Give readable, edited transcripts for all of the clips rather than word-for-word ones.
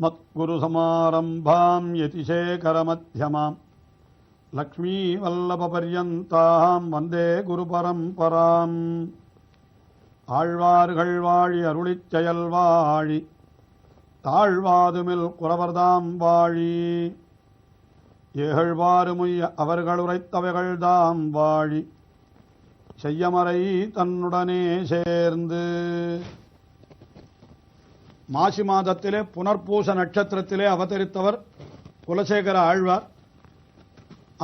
மத்குருசமாரம்பாம் யதிசேகரமத்யமாம் லக்ஷ்மீவல்லபபர்யந்தாம் வந்தே குருபரம்பராம். ஆழ்வார்கள் வாழி அருளிச் செயல் வாழி தாழ்வாதுமில் குறவர்தாம் வாழி ஏகழ்வாறுமுய்ய அவர்களுரைத்தவைகள்தாம் வாழி செய்யமறை தன்னுடனே சேர்ந்து. மாசி மாதத்திலே புனர்பூச நட்சத்திரத்திலே அவதரித்தவர் குலசேகர ஆழ்வார்.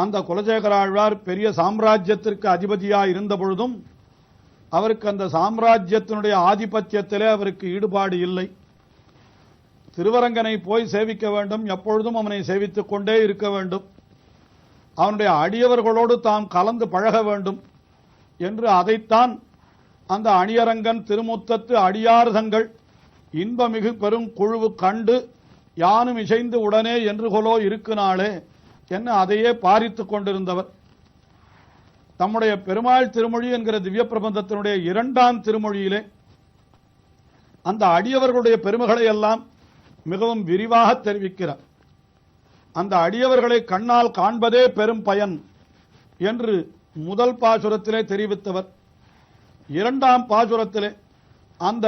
அந்த குலசேகர ஆழ்வார் பெரிய சாம்ராஜ்யத்திற்கு அதிபதியாக இருந்த பொழுதும் அவருக்கு அந்த சாம்ராஜ்யத்தினுடைய ஆதிபத்தியத்திலே அவருக்கு ஈடுபாடு இல்லை. திருவரங்கனை போய் சேவிக்க வேண்டும், எப்பொழுதும் அவனை சேவித்துக் கொண்டே இருக்க வேண்டும், அவனுடைய அடியவர்களோடு தாம் கலந்து பழக வேண்டும் என்று அதைத்தான் அந்த அணியரங்கன் திருமுத்தத்து அடியார்தங்கள் இன்பமிகு பெரும் குழுவு கண்டு யானும் இசைந்து உடனே என்று கொலோ இருக்குனாளே என்ன அதையே பாரித்துக் கொண்டிருந்தவர். தம்முடைய பெருமாள் திருமொழி என்கிற திவ்ய பிரபந்தத்தினுடைய 2ஆம் திருமொழியிலே அந்த அடியவர்களுடைய பெருமைகளை எல்லாம் மிகவும் விரிவாக தெரிவிக்கிறார். அந்த அடியவர்களை கண்ணால் காண்பதே பெரும் பயன் என்று முதல் பாசுரத்திலே தெரிவித்தவர். 2ஆம் பாசுரத்திலே அந்த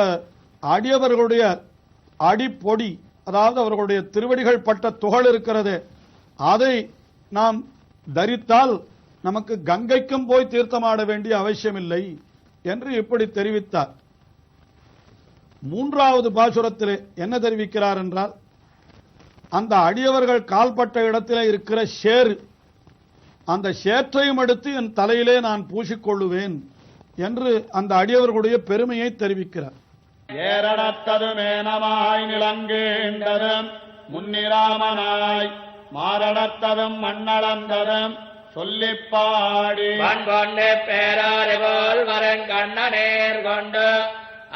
அடியவர்களுடைய அடிப்பொடி, அதாவது அவர்களுடைய திருவடிகள் பட்ட துகள் இருக்கிறது, அதை நாம் தரித்தால் நமக்கு கங்கைக்கும் போய் தீர்த்தமாட வேண்டிய அவசியமில்லை என்று இப்படி தெரிவித்தார். 3வது பாசுரத்திலே என்ன தெரிவிக்கிறார் என்றால், அந்த அடியவர்கள் கால்பட்ட இடத்திலே இருக்கிற சேறு, அந்த சேற்றையும் எடுத்து என் தலையிலே நான் பூசிக்கொள்ளுவேன் என்று அந்த அடியவர்களுடைய பெருமையை தெரிவிக்கிறார். ஏரடத்ததுமேனமாய் நிலங்கேண்டதும் முன்னிராமனாய் மாரடத்ததும் மண்ணளந்ததும் சொல்லிப்பாடி கொண்டு பேராறு போல் வரன் கண்ணநேர் கொண்டு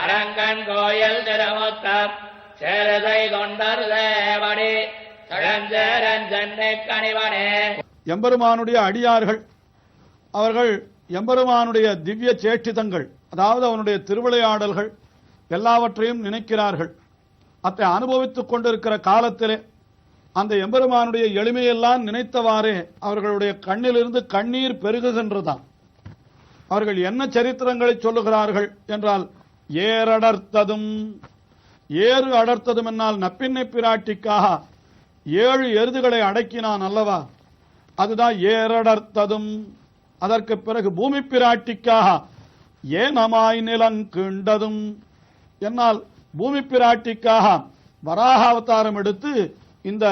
அரங்கன் கோயில் திருமுத்தம் சேருதை கொண்டர் தேவடி சடஞ்சேரன் சென்னை கணிவனே. எம்பெருமானுடைய அடியார்கள் அவர்கள் எம்பெருமானுடைய திவ்ய சேஷ்டிதங்கள், அதாவது அவனுடைய திருவிளையாடல்கள் எல்லாவற்றையும் நினைக்கிறார்கள். அதை அனுபவித்துக் கொண்டிருக்கிற காலத்திலே அந்த எம்பெருமானுடைய எளிமையெல்லாம் நினைத்தவாறே அவர்களுடைய கண்ணிலிருந்து கண்ணீர் பெருகுகின்றதாம். அவர்கள் என்ன சரித்திரங்களை சொல்லுகிறார்கள் என்றால், ஏறடர்த்ததும், ஏறு அடர்த்ததும் என்னால் நப்பின்னை பிராட்டிக்காக 7 எருதுகளை அடக்கினான் அல்லவா, அதுதான் ஏறடர்த்ததும். அதற்கு பிறகு பூமி பிராட்டிக்காக ஏனமாய் நிலங்கீண்டதும் என்னால் பூமி பிராட்டிக்காக வராக அவதாரம் எடுத்து இந்த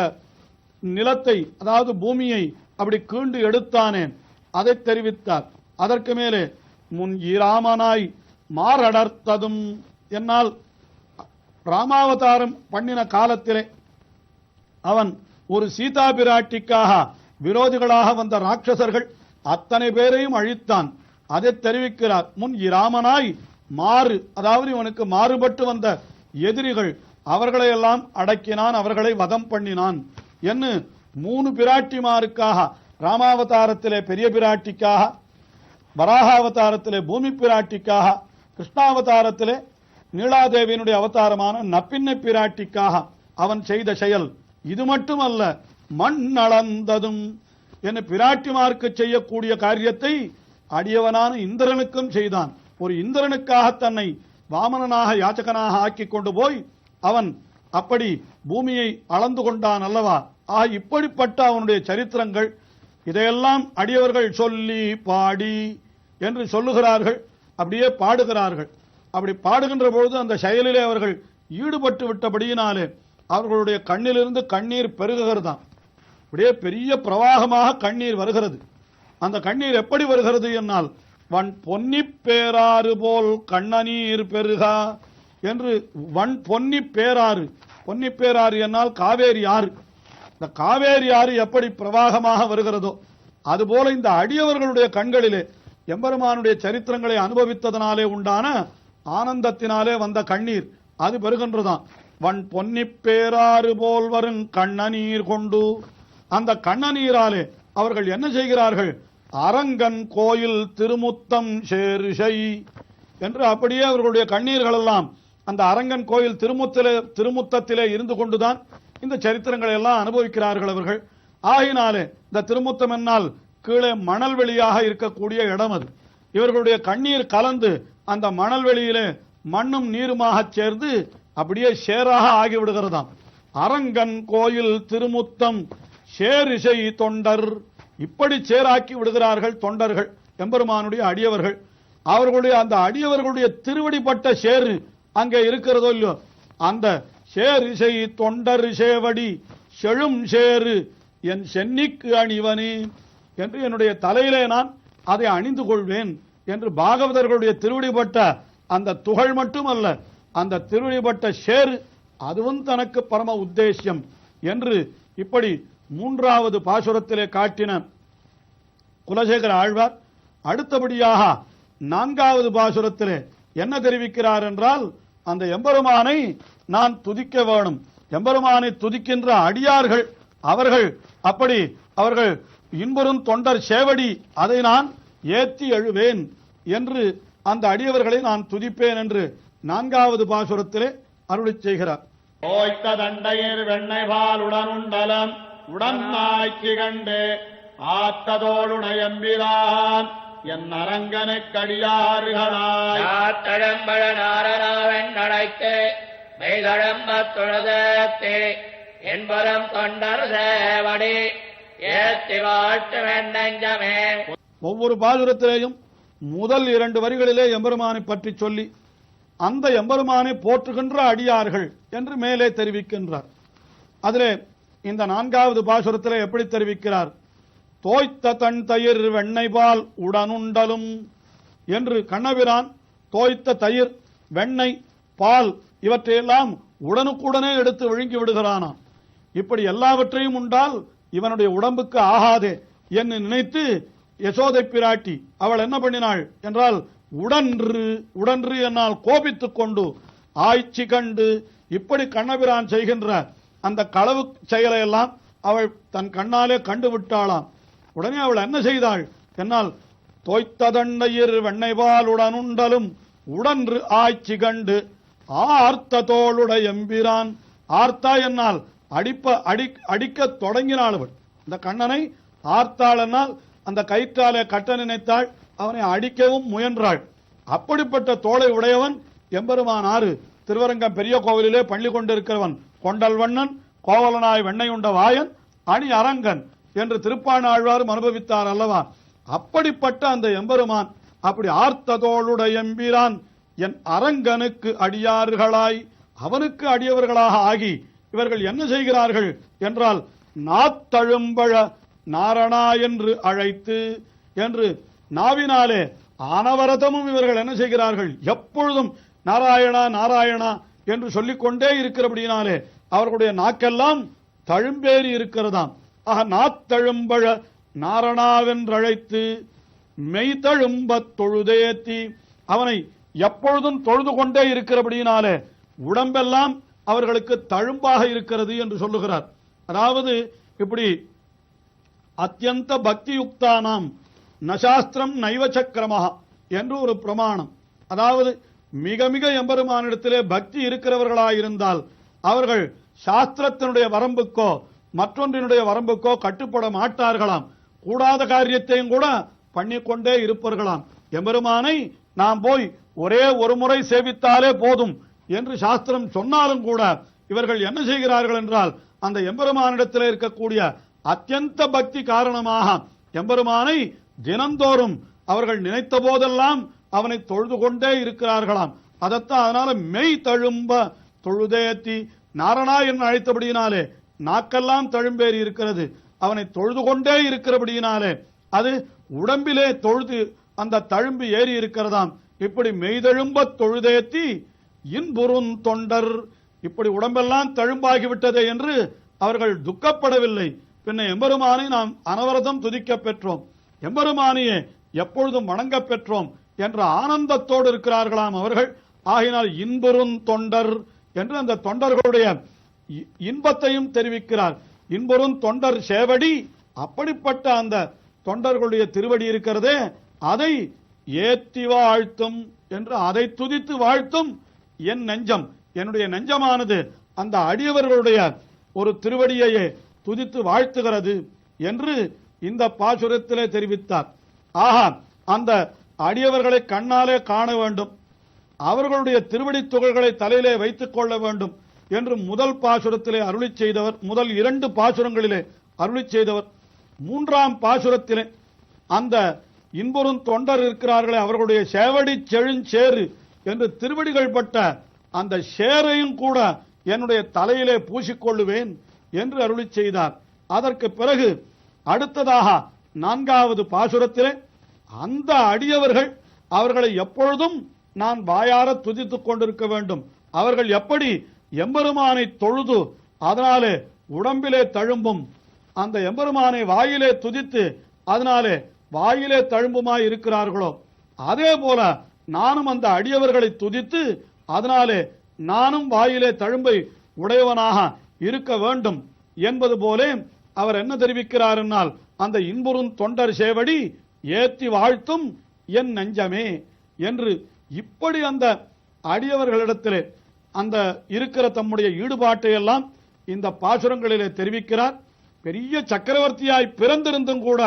நிலத்தை, அதாவது பூமியை அப்படி கீண்டு எடுத்தானேன், அதை தெரிவித்தார். அதற்கு மேலே முன் இராமனாய் மாரடர்த்ததும் என்னால் ராமாவதாரம் பண்ணின காலத்திலே அவன் ஒரு சீதா பிராட்டிக்காக விரோதிகளாக வந்த ராட்சசர்கள் அத்தனை பேரையும் அழித்தான். அதை தெரிவிக்கிறார். முன் இராமனாய் மாறு, அதாவது இவனுக்கு மாறுபட்டு வந்த எதிரிகள் அவர்களையெல்லாம் அடக்கினான், அவர்களை வதம் பண்ணினான் என்று 3 பிராட்டிமாருக்காக, ராமாவதாரத்திலே பெரிய பிராட்டிக்காக, வராகாவதாரத்திலே பூமி பிராட்டிக்காக, கிருஷ்ணாவதாரத்திலே நீலாதேவியினுடைய அவதாரமான நப்பின்னை பிராட்டிக்காக அவன் செய்த செயல் இது மட்டுமல்ல, மண் அளந்ததும் என பிராட்டிமாருக்கு செய்யக்கூடிய காரியத்தை அடியவனான இந்திரனுக்கும் செய்தான். ஒரு இந்திரனுக்காக தன்னை வாமனனாக யாச்சகனாக ஆக்கி கொண்டு போய் அவன் அப்படி பூமியை அளந்து கொண்டான் அல்லவா. இப்படிப்பட்ட அவனுடைய சரித்திரங்கள் இதையெல்லாம் அடியவர்கள் சொல்லி பாடி என்று சொல்லுகிறார்கள், அப்படியே பாடுகிறார்கள். அப்படி பாடுகின்ற பொழுது அந்த செயலிலே அவர்கள் ஈடுபட்டு விட்டபடியினாலே அவர்களுடைய கண்ணிலிருந்து கண்ணீர் பெருகுகிறதாம். அப்படியே பெரிய பிரவாகமாக கண்ணீர் வருகிறது. அந்த கண்ணீர் எப்படி வருகிறது என்னால், வன் பொன்னி பேராறு போல் கண்ணநீர் பெருகா என்று, வன் பொன்னி பேராறு, பொன்னி பேராறு என்னால் காவேரி ஆறு, இந்த காவேரி ஆறு எப்படி பிரவாகமாக வருகிறதோ அதுபோல இந்த அடியவர்களுடைய கண்களிலே எம்பெருமானுடைய சரித்திரங்களை அனுபவித்ததனாலே உண்டான ஆனந்தத்தினாலே வந்த கண்ணீர் அது பெருகின்றதாம். வன் பொன்னி பேராறு போல் வரும் கண்ணநீர் கொண்டு, அந்த கண்ணநீராலே அவர்கள் என்ன செய்கிறார்கள், அரங்கன் கோயில் திருமுத்தம் சேருஷை என்று அப்படியே அவர்களுடைய கண்ணீர்கள் எல்லாம் அந்த அரங்கன் கோயில் திருமுத்தத்திலே இருந்து கொண்டுதான் இந்த சரித்திரங்களை எல்லாம் அனுபவிக்கிறார்கள் அவர்கள். ஆகினாலே இந்த திருமுத்தம் என்னால் கீழே மணல் வெளியாக இருக்கக்கூடிய இடம் அது. இவர்களுடைய கண்ணீர் கலந்து அந்த மணல் வெளியிலே மண்ணும் நீருமாக சேர்ந்து அப்படியே சேராக ஆகிவிடுகிறதாம். அரங்கன் கோயில் திருமுத்தம் சேரிசை தொண்டர், இப்படி சேராக்கி விடுகிறார்கள் தொண்டர்கள், எம்பெருமானுடைய அடியவர்கள். அவர்களுடைய அந்த அடியவர்களுடைய திருவடிப்பட்ட சேரு அங்கே இருக்கிறதோ இல்லையோ, அந்த சேரிசை தொண்டர் சேவடி செழும் சேரு என் சென்னிக்கு அணிவனே என்று என்னுடைய தலையிலே நான் அதை அணிந்து கொள்வேன் என்று பாகவதர்களுடைய திருவடிப்பட்ட அந்த துகள் மட்டுமல்ல, அந்த திருவடிப்பட்ட சேரு அதுவும் தனக்கு பரம உத்தேசியம் என்று இப்படி மூன்றாவது பாசுரத்திலே காட்டின குலசேகர ஆழ்வார் அடுத்தபடியாக நான்காவது பாசுரத்திலே என்ன தெரிவிக்கிறார் என்றால், அந்த எம்பெருமானை நான் துதிக்க வேணும். எம்பெருமானை துதிக்கின்ற அடியார்கள் அவர்கள் அப்படி அவர்கள் இன்புறும் தொண்டர் சேவடி அதை நான் ஏத்தி எழுவேன் என்று அந்த அடியவர்களை நான் துதிப்பேன் என்று நான்காவது பாசுரத்திலே அருளிச் செய்கிறார். ஓய்த்த தண்டையர் வெண்ணெய் பால் உடனுண்டலம் உடன்னாய்ச்சி கண்டு ஆத்ததோடுணையம்பிரான் என் அரங்கனுக்கடியாறுகளாய் தழம்பழ நாரணாவன் நடைத்து மெய்தழம்பத் தொழுதே என்பரம் தொண்டர் சேவடி ஏத்தி வாழ்த்துவன் நெஞ்சமே. ஒவ்வொரு பாசுரத்திலேயும் முதல் 2 வரிகளிலே எம்பெருமானை பற்றி சொல்லி அந்த எம்பெருமானை போற்றுகின்ற அடியார்கள் என்று மேலே தெரிவிக்கின்றார். அதிலே இந்த 4வது பாசுரத்திலே எப்படி தெரிவிக்கிறார்? தோய்த்த தன் தயிர் வெண்ணெய்பால் உடனுண்டலும் என்று கண்ணபிரான் தோய்த்த தயிர் வெண்ணெய் பால் இவற்றையெல்லாம் உடனுக்குடனே எடுத்து விழுங்கி விடுகிறானாம். இப்படி எல்லாவற்றையும் உண்டால் இவனுடைய உடம்புக்கு ஆகாதே என்று நினைத்து யசோதை பிராட்டி அவள் என்ன பண்ணினாள் என்றால், உடன்று என்னால் கோபித்துக் கொண்டு ஆய்ச்சி கண்டு இப்படி கண்ணபிரான் செய்கின்ற அந்த களவு செயலை எல்லாம் அவள் தன் கண்ணாலே கண்டு விட்டாளாம். உடனே அவள் என்ன செய்தாள் என்னால், தோய்த்ததண்டையிர் வெண்ணெய்பால் உடனுண்டலும் உடன்று ஆய்ச்சி கண்டு ஆர்த்த தோளுடைய எம்பிரான். ஆர்த்தா என்னால் அடிக்க தொடங்கினாள். அவள் இந்த கண்ணனை ஆர்த்தாள் என்னால் அந்த கயிற்றாலே கட்ட நினைத்தாள், அவனை அடிக்கவும் முயன்றாள். அப்படிப்பட்ட தோளை உடையவன் எம்பெருமான் ஆறு திருவரங்கம் பெரிய கோவிலிலே பள்ளி கொண்டிருக்கிறவன் கொண்டல் வண்ணன் கோவலனாய் வெண்ணையுண்ட வாயன் அணி அரங்கன் என்று திருப்பாணாழ்வாரும் அனுபவித்தார் அல்லவா. அப்படிப்பட்ட அந்த எம்பெருமான் அப்படி ஆர்த்த தோளுடைய எம்பிரான் என் அரங்கனுக்கு அடியார்களாய் அவனுக்கு அடியவர்களாக ஆகி இவர்கள் என்ன செய்கிறார்கள் என்றால், நாத்தழும்பழ நாரணா என்று அழைத்து என்று நாவினாலே ஆனவரதமும் இவர்கள் என்ன செய்கிறார்கள், எப்பொழுதும் நாராயணா நாராயணா என்று சொல்லிக்கொண்டே இருக்கிறபடினாலே அவர்களுடைய நாக்கெல்லாம் தழும்பேறி இருக்கிறதாம். ஆக நாத்தழும்பழ நாரணாவென்றழைத்து மெய்தழும்பத் தொழுதேத்தி அவனை எப்பொழுதும் தொழுது கொண்டே இருக்கிறபடினாலே உடம்பெல்லாம் அவர்களுக்கு தழும்பாக இருக்கிறது என்று சொல்லுகிறார். அதாவது இப்படி அத்தியந்த பக்தியுக்தானாம் நசாஸ்திரம் நைவச்சக்கிரமஹா என்று ஒரு பிரமாணம். அதாவது மிக மிக எம்பெருமானிடத்திலே பக்தி இருக்கிறவர்களாயிருந்தால் அவர்கள் சாஸ்திரத்தினுடைய வரம்புக்கோ மற்றொன்றினுடைய வரம்புக்கோ கட்டுப்பட மாட்டார்களாம். கூடாத காரியத்தையும் கூட பண்ணிக்கொண்டே இருப்பார்களாம். எம்பெருமானை நாம் போய் ஒரே ஒரு முறை சேவித்தாலே போதும் என்று சாஸ்திரம் சொன்னாலும் கூட இவர்கள் என்ன செய்கிறார்கள் என்றால், அந்த எம்பெருமானிடத்தில் இருக்கக்கூடிய அத்தியந்த பக்தி காரணமாக எம்பெருமானை தினந்தோறும் அவர்கள் நினைத்த போதெல்லாம் அவனை தொழுது கொண்டே இருக்கிறார்களாம். அதத்தான் அதனால மெய் தழும்ப தொழுதேத்தி நாரணா என்று அழைத்தபடியினாலே நாக்கெல்லாம் தழும்பேறி இருக்கிறது. அவனை தொழுது கொண்டே இருக்கிறபடியினாலே அது உடம்பிலே தொழுது அந்த தழும்பு ஏறி இருக்கிறதாம். இப்படி மெய்தழும்ப தொழுதேத்தி இன்புறும் தொண்டர் இப்படி உடம்பெல்லாம் தழும்பாகிவிட்டதே என்று அவர்கள் துக்கப்படவில்லை. பின்ன எம்பெருமானை நாம் அனவரதம் துதிக்க பெற்றோம், எம்பெருமானையே எப்பொழுதும் வணங்க பெற்றோம் என்ற ஆனந்தத்தோடு இருக்கிறார்களாம் அவர்கள். ஆகினால் இன்புறும் தொண்டர் என்று அந்த தொண்டர்களுடைய இன்பத்தையும் தெரிவிக்கிறார். இன்புறும் தொண்டர் சேவடி அப்படிப்பட்ட அந்த தொண்டர்களுடைய திருவடி இருக்கிறதே அதை ஏத்தி வாழ்த்தும் என்று அதை துதித்து வாழ்த்தும் என் நெஞ்சம், என்னுடைய நெஞ்சமானது அந்த அடியவர்களுடைய ஒரு திருவடியையே துதித்து வாழ்த்துகிறது என்று இந்த பாசுரத்திலே தெரிவித்தார். ஆஹா, அந்த அடியவர்களை கண்ணாலே காண வேண்டும், அவர்களுடைய திருவடி துகள்களை தலையிலே வைத்துக் கொள்ள வேண்டும் என்று முதல் பாசுரத்திலே அருளி செய்தவர், முதல் 2 பாசுரங்களிலே அருளி செய்தவர். 3ஆம் பாசுரத்திலே அந்த இன்புறும் தொண்டர் இருக்கிறார்களே, அவர்களுடைய சேவடி செழுஞ்சேறு என்று திருவடிகள் பட்ட அந்த சேரையும் கூட என்னுடைய தலையிலே பூசிக்கொள்ளுவேன் என்று அருளி செய்தார். அதற்கு பிறகு அடுத்ததாக 4வது பாசுரத்திலே அந்த அடியவர்கள் அவர்களை எப்பொழுதும் நான் வாயார துதித்துக் கொண்டிருக்க வேண்டும், அவர்கள் எப்படி எம்பெருமானை தொழுது அதனாலே உடம்பிலே தழும்பும், அந்த எம்பெருமானை வாயிலே துதித்து அதனாலே வாயிலே தழும்புமாய் இருக்கிறார்களோ, அதே போல நானும் அந்த அடியவர்களை துதித்து அதனாலே நானும் வாயிலே தழும்பை உடையவனாக இருக்க வேண்டும் என்பது போலே அவர் என்ன தெரிவிக்கிறார் என்னால், அந்த இன்புறும் தொண்டர் சேவடி ஏத்தி வாழ்த்தும் என் நெஞ்சமே என்று இப்படி அந்த அடியவர்களிடத்திலே அந்த இருக்கிற தம்முடைய ஈடுபாட்டை எல்லாம் இந்த பாசுரங்களிலே தெரிவிக்கிறார். பெரிய சக்கரவர்த்தியாய் பிறந்திருந்தும் கூட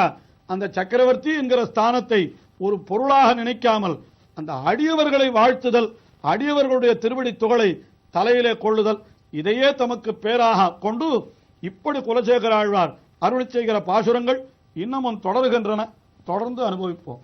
அந்த சக்கரவர்த்தி என்கிற ஸ்தானத்தை ஒரு பொருளாக நினைக்காமல் அந்த அடியவர்களை வாழ்த்துதல், அடியவர்களுடைய திருவடி துகளை தலையிலே கொள்ளுதல், இதையே தமக்கு பேராக கொண்டு இப்படி குலசேகர ஆழ்வார் அருளி செய்கிற பாசுரங்கள் இன்னமும் தொடர்கின்றன. தொடர்ந்து அனுபவிப்போம்.